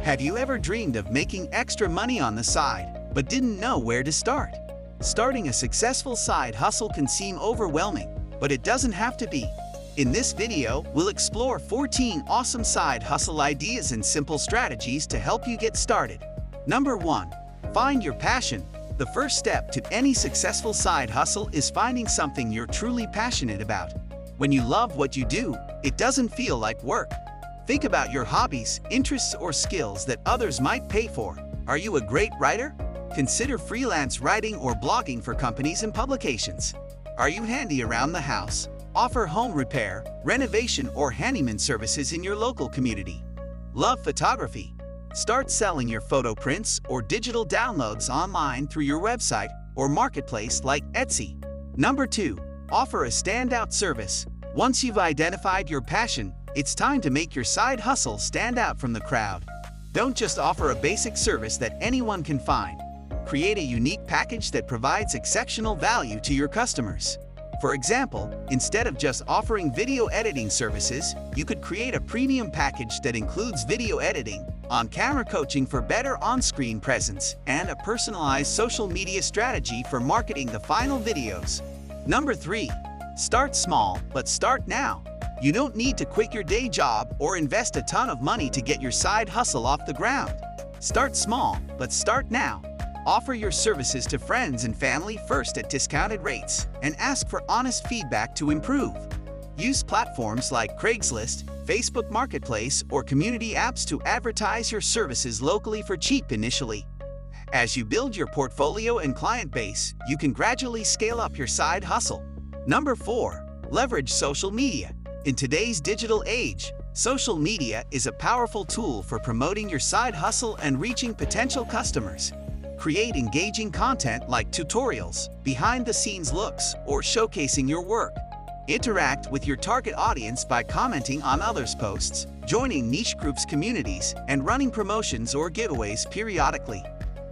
Have you ever dreamed of making extra money on the side, but didn't know where to start? Starting a successful side hustle can seem overwhelming, but it doesn't have to be. In this video, we'll explore 14 awesome side hustle ideas and simple strategies to help you get started. Number 1. Find your passion. The first step to any successful side hustle is finding something you're truly passionate about. When you love what you do, it doesn't feel like work. Think about your hobbies, interests, or skills that others might pay for. Are you a great writer? Consider freelance writing or blogging for companies and publications. Are you handy around the house? Offer home repair, renovation, or handyman services in your local community. Love photography? Start selling your photo prints or digital downloads online through your website or marketplace like Etsy. Number 2. Offer a standout service. Once you've identified your passion, it's time to make your side hustle stand out from the crowd. Don't just offer a basic service that anyone can find. Create a unique package that provides exceptional value to your customers. For example, instead of just offering video editing services, you could create a premium package that includes video editing, on-camera coaching for better on-screen presence, and a personalized social media strategy for marketing the final videos. Number 3. Start small, but start now. You don't need to quit your day job or invest a ton of money to get your side hustle off the ground. Start small, but start now. Offer your services to friends and family first at discounted rates, and ask for honest feedback to improve. Use platforms like Craigslist, Facebook Marketplace, or community apps to advertise your services locally for cheap initially. As you build your portfolio and client base, you can gradually scale up your side hustle. Number 4. Leverage social media. In today's digital age, social media is a powerful tool for promoting your side hustle and reaching potential customers. Create engaging content like tutorials, behind-the-scenes looks, or showcasing your work. Interact with your target audience by commenting on others' posts, joining niche groups, communities, and running promotions or giveaways periodically.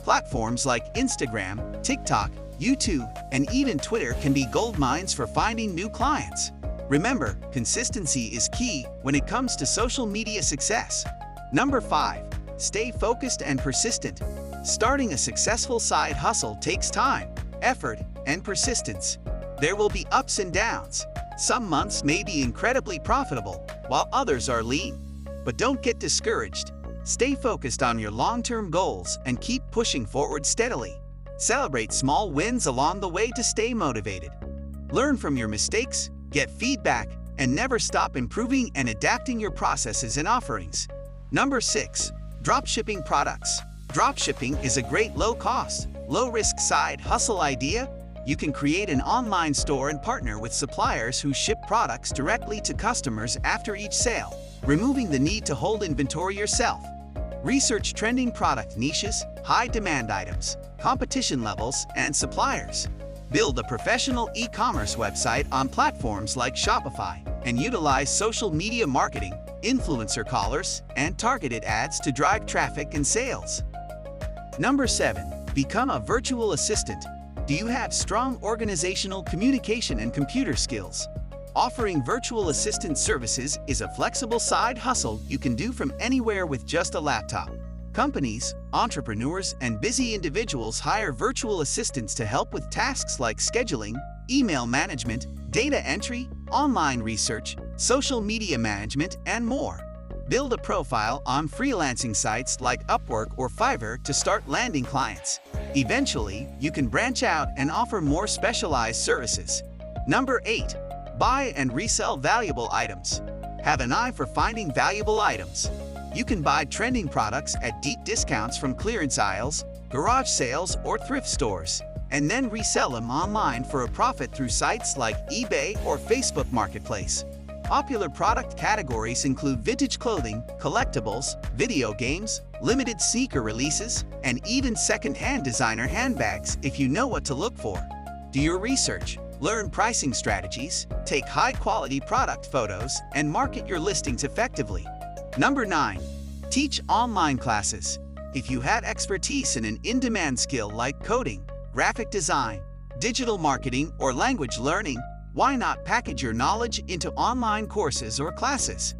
Platforms like Instagram, TikTok, YouTube, and even Twitter can be gold mines for finding new clients. Remember, consistency is key when it comes to social media success. Number 5. Stay focused and persistent. Starting a successful side hustle takes time, effort, and persistence. There will be ups and downs. Some months may be incredibly profitable, while others are lean. But don't get discouraged. Stay focused on your long-term goals and keep pushing forward steadily. Celebrate small wins along the way to stay motivated. Learn from your mistakes, get feedback, and never stop improving and adapting your processes and offerings. Number 6. Dropshipping products. Dropshipping is a great low-cost, low-risk side hustle idea. You can create an online store and partner with suppliers who ship products directly to customers after each sale, removing the need to hold inventory yourself. Research trending product niches, high-demand items, competition levels, and suppliers. Build a professional e-commerce website on platforms like Shopify and utilize social media marketing, influencer callers, and targeted ads to drive traffic and sales. Number 7. Become a virtual assistant. Do you have strong organizational communication and computer skills? Offering virtual assistant services is a flexible side hustle you can do from anywhere with just a laptop. Companies, entrepreneurs, and busy individuals hire virtual assistants to help with tasks like scheduling, email management, data entry, online research, social media management, and more. Build a profile on freelancing sites like Upwork or Fiverr to start landing clients. Eventually, you can branch out and offer more specialized services. Number 8. Buy and resell valuable items. Have an eye for finding valuable items. You can buy trending products at deep discounts from clearance aisles, garage sales, or thrift stores, and then resell them online for a profit through sites like eBay or Facebook Marketplace. Popular product categories include vintage clothing, collectibles, video games, limited sneaker releases, and even second-hand designer handbags if you know what to look for. Do your research, learn pricing strategies, take high-quality product photos, and market your listings effectively. Number 9. Teach online classes. If you have expertise in an in-demand skill like coding, graphic design, digital marketing, or language learning, why not package your knowledge into online courses or classes?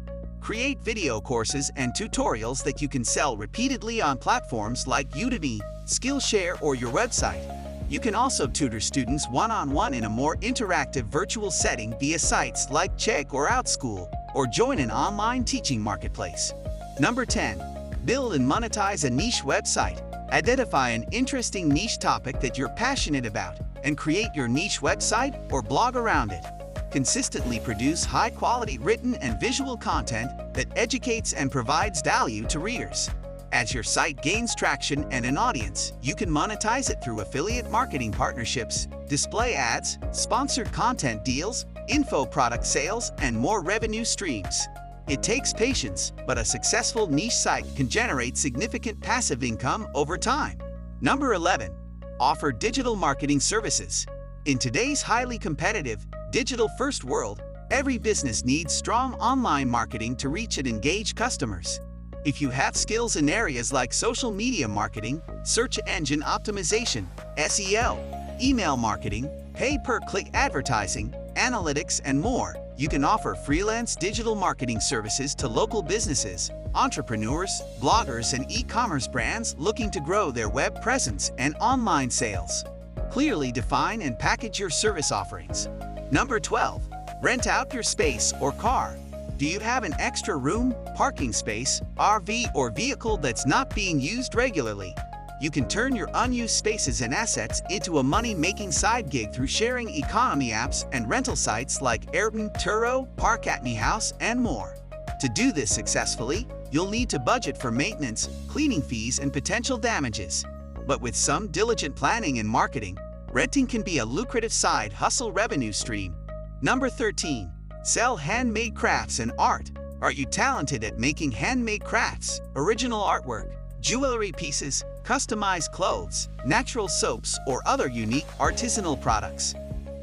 Create video courses and tutorials that you can sell repeatedly on platforms like Udemy, Skillshare, or your website. You can also tutor students one-on-one in a more interactive virtual setting via sites like Chegg or OutSchool, or join an online teaching marketplace. Number 10. Build and monetize a niche website. Identify an interesting niche topic that you're passionate about and create your niche website or blog around it. Consistently produce high-quality written and visual content that educates and provides value to readers. As your site gains traction and an audience, you can monetize it through affiliate marketing partnerships, display ads, sponsored content deals, info product sales, and more revenue streams. It takes patience, but a successful niche site can generate significant passive income over time. Number 11. Offer digital marketing services. In today's highly competitive, digital-first world, every business needs strong online marketing to reach and engage customers. If you have skills in areas like social media marketing, search engine optimization, SEO, email marketing, pay-per-click advertising, analytics, and more, you can offer freelance digital marketing services to local businesses, entrepreneurs, bloggers, and e-commerce brands looking to grow their web presence and online sales. Clearly define and package your service offerings. Number 12. Rent out your space or car. Do you have an extra room, parking space, RV, or vehicle that's not being used regularly? You can turn your unused spaces and assets into a money-making side gig through sharing economy apps and rental sites like Airbnb, Turo, Park at Me House, and more. To do this successfully, you'll need to budget for maintenance, cleaning fees, and potential damages. But with some diligent planning and marketing, renting can be a lucrative side hustle revenue stream. Number 13. Sell handmade crafts and art. Are you talented at making handmade crafts, original artwork, jewelry pieces, customized clothes, natural soaps, or other unique artisanal products?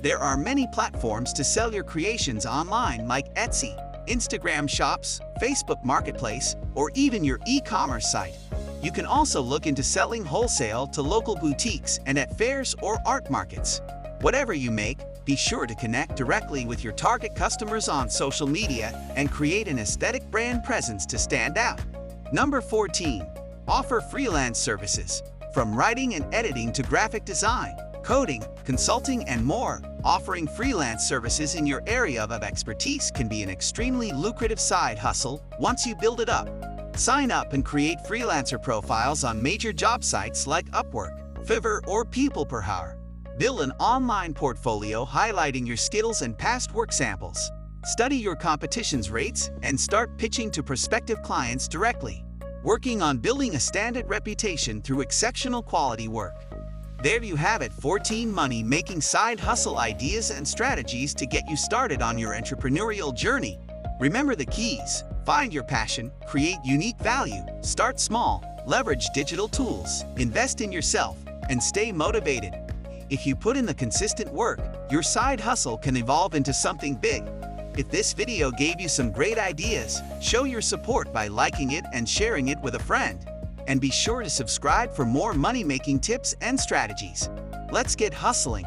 There are many platforms to sell your creations online like Etsy, Instagram shops, Facebook Marketplace, or even your e-commerce site. You can also look into selling wholesale to local boutiques and at fairs or art markets. Whatever you make, be sure to connect directly with your target customers on social media and create an aesthetic brand presence to stand out. Number 14. Offer freelance services. From writing and editing to graphic design, coding, consulting, and more, offering freelance services in your area of expertise can be an extremely lucrative side hustle once you build it up. Sign up and create freelancer profiles on major job sites like Upwork, Fiverr, or People Per Hour. Build an online portfolio highlighting your skills and past work samples. Study your competition's rates and start pitching to prospective clients directly, working on building a standard reputation through exceptional quality work. There you have it, 14 money-making side hustle ideas and strategies to get you started on your entrepreneurial journey. Remember the keys: find your passion, create unique value, start small, leverage digital tools, invest in yourself, and stay motivated. If you put in the consistent work, your side hustle can evolve into something big. If this video gave you some great ideas, show your support by liking it and sharing it with a friend. And be sure to subscribe for more money-making tips and strategies. Let's get hustling.